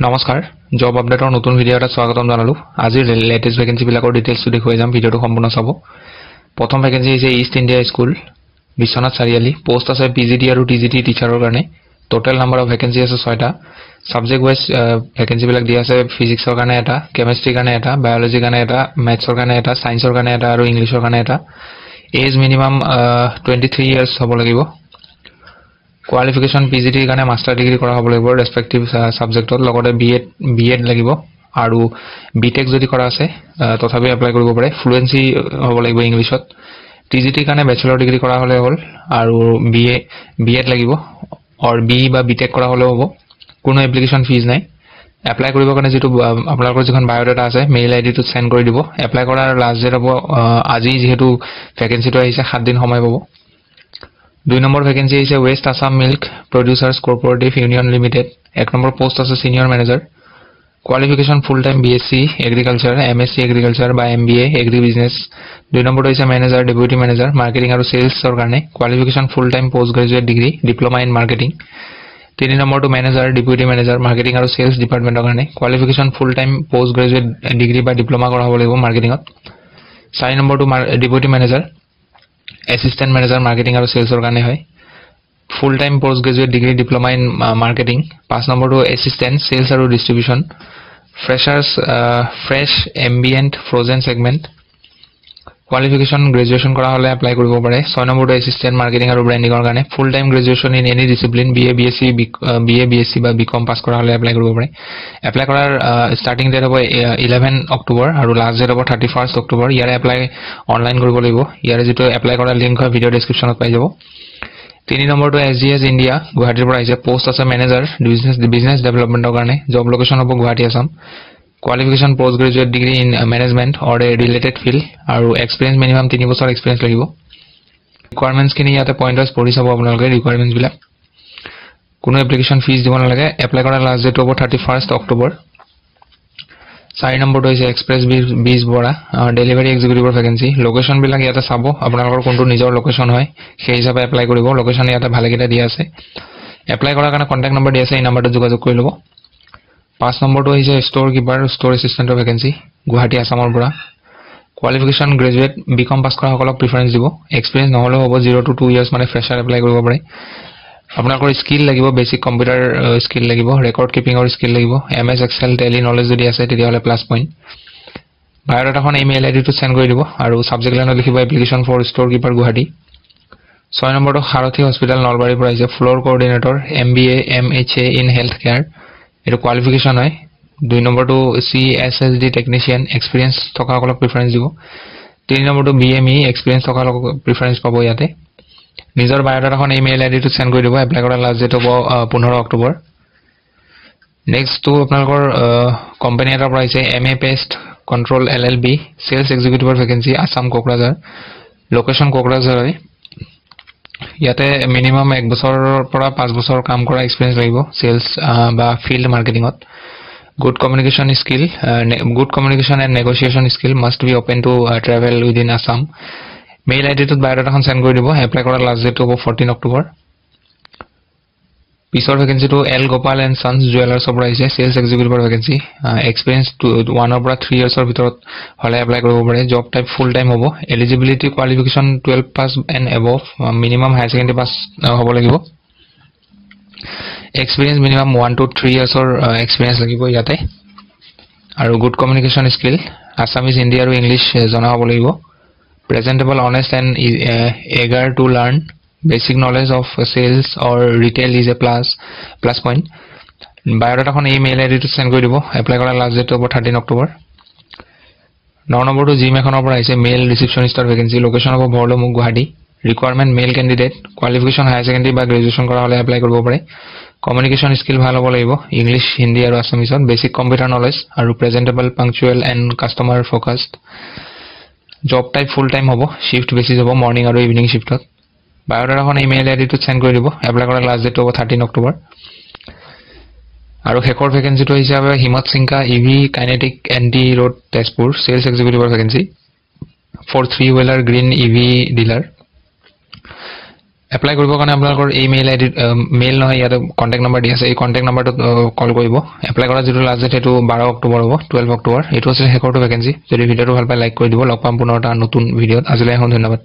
নমস্কাৰ জব আপডেটৰ নতুন ভিডিঅ' এটা স্বাগতম জনালো আজিৰ লেটেষ্ট ভ্যাকেন্সি বিলাকৰ ডিটেইলছ দেখুৱাই যাম ভিডিঅ'টো সম্পূৰ্ণ চাব প্ৰথম ভ্যাকেন্সি হৈছে east India school Biswanath Chariali post আছে পিজিটি আৰু টিজিটি টিচাৰৰ কাৰণে টোটাল নাম্বাৰ অফ ভ্যাকেন্সি আছে 6টা সাবজেক্ট ওয়াইজ ভ্যাকেন্সি বিলাক দিয়া আছে ফিজিক্সৰ কাৰণে এটা কেমিষ্ট্ৰিৰ কাৰণে এটা বায়োলজিৰ কাৰণে এটা ম্যাথছৰ কাৰণে এটা সায়েন্সৰ কাৰণে এটা আৰু ইংলিছৰ কাৰণে এটা এজ মিনিমাম 23 ইয়াৰ্স হ'ব লাগিব qualification PGT কাৰণে মাস্টাৰ ডিগ্ৰী কৰা হ'ব লাগিব ৰেসপেক্টিভ সাবজেক্টত লগতে বিএড লাগিব আৰু বিটেক যদি কৰা আছে তথাপি এপ্লাই কৰিব পাৰে ফ্লুয়েন্সি হ'ব লাগিব ইংলিশত টিজিটি কাৰণে ব্যাচেলৰ ডিগ্ৰী কৰা হ'লে হ'ল আৰু বিএড লাগিব অৰ বি বা বিটেক কৰা হ'লে হ'ব কোনো এপ্লিকেশন ফিজ নাই এপ্লাই কৰিবৰ কাৰণে যেটো আপোনালোকৰ যিখন বায়োডাটা আছে মেইল আইডি টো সেন্ড কৰি দিব এপ্লাই কৰাৰ লাষ্ট ডেট হ'ব আজি যেহেতু ভ্যাকেন্সিটো আহিছে 7 দিন সময় পাব 2 নম্বৰ ভ্যাকেন্সি আছে west Assam milk producers cooperative union limited 1 number post আছে senior manager qualification full time BSc agriculture MSc agriculture বা এমবিএ এগ্ৰি বিজনেস 2 নম্বৰ হৈছে ম্যানেজাৰ ডেপুটি ম্যানেজাৰ মাৰ্কেটিং আৰু সেলছৰ কাৰণে qualification full time post graduate degree diploma in marketing 3 নম্বৰটো manager deputy manager marketing আৰু sales ডিপাৰ্টমেন্টৰ কাৰণে qualification full time post graduate degree বা ডিপ্লোমা কৰা হ'ব লাগিব মাৰ্কেটিংত 4 নম্বৰটো deputy manager assistant manager marketing আৰু sales ৰ কাৰণে হয় full time post graduate degree diploma in marketing 5 number to assistant sales আৰু distribution freshers fresh ambient frozen segment qualification graduation কৰা হলে এপ্লাই কৰিব পাৰে 6 নম্বৰ to assistant marketing আৰু branding ৰ কাৰণে full time graduation in any discipline BA BSc বা BCom pass কৰা হলে এপ্লাই কৰিব পাৰে এপ্লাই কৰাৰ starting date হ'ব 11 অক্টোবৰ আৰু লাষ্ট ডেট হ'ব 31 অক্টোবৰ ইয়াৰে এপ্লাই অনলাইন কৰিব লাগিব ইয়াৰে যেটো এপ্লাই কৰাৰ লিংক হয় ভিডিও ডেসক্ৰিপচনত পাই যাব 3 নম্বৰ to SGS India গুৱাহাটীৰ পৰা আহিছে পোষ্ট আছে ম্যানেজাৰ বিজনেস ডেভেলপমেন্টৰ কাৰণে জব লোকেশন হ'ব Guwahati Assam qualification post graduate degree in management or a related field আৰু experience minimum 3 বছৰ experience লাগিব requirements কিনি ইয়াতে পইণ্টাৰ্স পঢ়ি চাব আপোনালোকে requirements বিলাক কোনো এপ্লিকেশন ফিজ দিব নালাগে এপ্লাই কৰাৰ লাষ্ট ডেট হ'ব 31 অক্টোবৰ 4 নম্বৰটো হৈছে এক্সপ্ৰেছ বিজ বৰা ডেলিভাৰী এক্সিকিউটিভৰ ভ্যাকেন্সি লোকেশন বিলাক ইয়াতে চাব আপোনালোকৰ কোনটো নিজৰ লোকেশন হয় সেই হিচাপে এপ্লাই কৰিব লোকেশন ইয়াতে ভালেকিটা দিয়া আছে এপ্লাই কৰাৰ কাৰণে কন্টাক্ট নম্বৰ দিয়া আছে এই নম্বৰটো যোগাযোগ কৰি ল'ব 5 নম্বৰটো হৈছে ষ্ট'ৰ কিপাৰ ষ্ট'ৰ এছিষ্টেণ্টৰ ভ্যাকেন্সি গুৱাহাটী আসামৰ পৰা কোৱালিফিকেশন গ্ৰেজুৱেট বিকম পাস কৰা সকলক প্ৰিফাৰেন্স দিব এক্সপেৰিয়েন্স নহলে হ'ব 0 to 2 ইয়াৰ্স মানে ফ্ৰেছাৰ এপ্লাই কৰিব পাৰে আপোনালোকৰ স্কিল লাগিব বেসিক কম্পিউটাৰ স্কিল লাগিব ৰেকৰ্ড কিপিংৰ স্কিল লাগিব এমএছ এক্সেল টেলি নলেজ যদি আছে তেতিয়া হলে প্লাস পইণ্ট বায়োডাটাখন ইমেইল আইডি টো সেন্ড কৰি দিব আৰু সাবজেক্ট লাইনত লিখিব application for store keeper Guwahati 6 নম্বৰটো সাৰথী হস্পিটেল নলবাৰীৰ পৰা আহিছে floor coordinator MBA MHA in health care এটো কোৱালিফিকেশন হয় 2 নম্বৰটো CSSD টেকনিশিয়ান এক্সপেৰিয়েন্স থকা সকলক প্ৰিফাৰেন্স দিব 3 নম্বৰটো BME এক্সপেৰিয়েন্স থকা সকলক প্ৰিফাৰেন্স পাব ইয়াতে নিজৰ বায়োডাটাখন ইমেইল আইডি টো সেন্ড কৰি দিব এপ্লাই কৰাৰ লাষ্ট ডেট হ'ব 15 অক্টোবৰ নেক্সট তো আপোনালোকৰ কোম্পানী এটাৰ পৰা আহিছে MA Pest Control LLB sales এক্সিকিউটিভৰ vacancy Assam Kokrajhar location Kokrajhar হয় ইয়াতে মিনিমাম 1 বছৰৰ পৰা 5 বছৰ কাম কৰা এক্সপেৰিয়েন্স লাগিব সেলছ বা field মাৰ্কেটিংত good communication and negotiation skill must be open to travel within Assam mail id to biodataখন সেন্ড কৰি দিব এপ্লাই কৰাৰ লাষ্ট ডেট হ'ব 14 অক্টোবৰ পিছৰ vacancy to L Gopal and Sons Jewelers পৰা আহিছে সেলছ এক্সিকিউটিভৰ ভ্যাকেন্সি এক্সপেৰিয়েন্স 1 ৰ পৰা 3 ইয়াৰ্সৰ ভিতৰত হলে এপ্লাই কৰিব পাৰে জব টাইপ ফুল টাইম হ'ব eligibility qualification 12 pass and above minimum higher secondary pass হ'ব লাগিব experience minimum 1 to 3 years or experience লাগিব ইয়াতে আৰু good communication skill Assamese Hindi আৰু English জনা হ'ব লাগিব presentable honest and eager to learn basic knowledge of sales or retail is a plus point বায়োডাটাখন ইমেইল আইডি টো সেন্ড কৰি দিব এপ্লাই কৰাৰ লাষ্ট ডেট হ'ব 13 অক্টোবৰ 9 নম্বৰটো জিম এখনৰ পৰা আহিছে মেল ৰিসেপশনিষ্টৰ ভ্যাকেন্সি লোকেশন হ'ব Bharalumukh Guwahati requirement male candidate qualification higher secondary বা গ্ৰেজুৱেচন কৰা হলে এপ্লাই কৰিব পাৰে কমিউনিকেশন স্কিল ভাল হ'ব লাগিব ইংলিশ হিন্দী আৰু আসামিছত বেসিক কম্পিউটাৰ নলেজ আৰু presentable punctual and customer focused job type full time হ'ব শিফট বেসিস হ'ব মৰ্নিং আৰু ইভিনিং শিফটত বায়োডাটাখন ইমেইল আইডি টো সেন্ড কৰি দিব এপ্লাই কৰাৰ লাষ্ট ডেট হ'ব 13 অক্টোবৰ আৰু শেষৰ ভ্যাকেন্সিটো হিচাপে Himatsingka EV Kinetic NT road Tezpur sales এক্সিকিউটিভৰ vacancy for 3-wheeler green EV dealer apply কৰিবৰ কাৰণে আপোনালোকৰ এই মেইল আইডি মেইল নহয় ইয়াতে কণ্টেক্ট নাম্বাৰ দি আছে এই কণ্টেক্ট নাম্বাৰটোত কল কৰিব এপ্লাই কৰা যিটো লাষ্ট ডেট সেইটো 12 অক্টোবৰ হ'ব 12 অক্টোবৰ এইটো আছিল শেষৰটো ভেকেন্সি যদি ভিডিঅ'টো ভাল পায় লাইক কৰি দিব লগ পাম পুনৰ এটা নতুন ভিডিঅ'ত আজিলৈ এখন ধন্যবাদ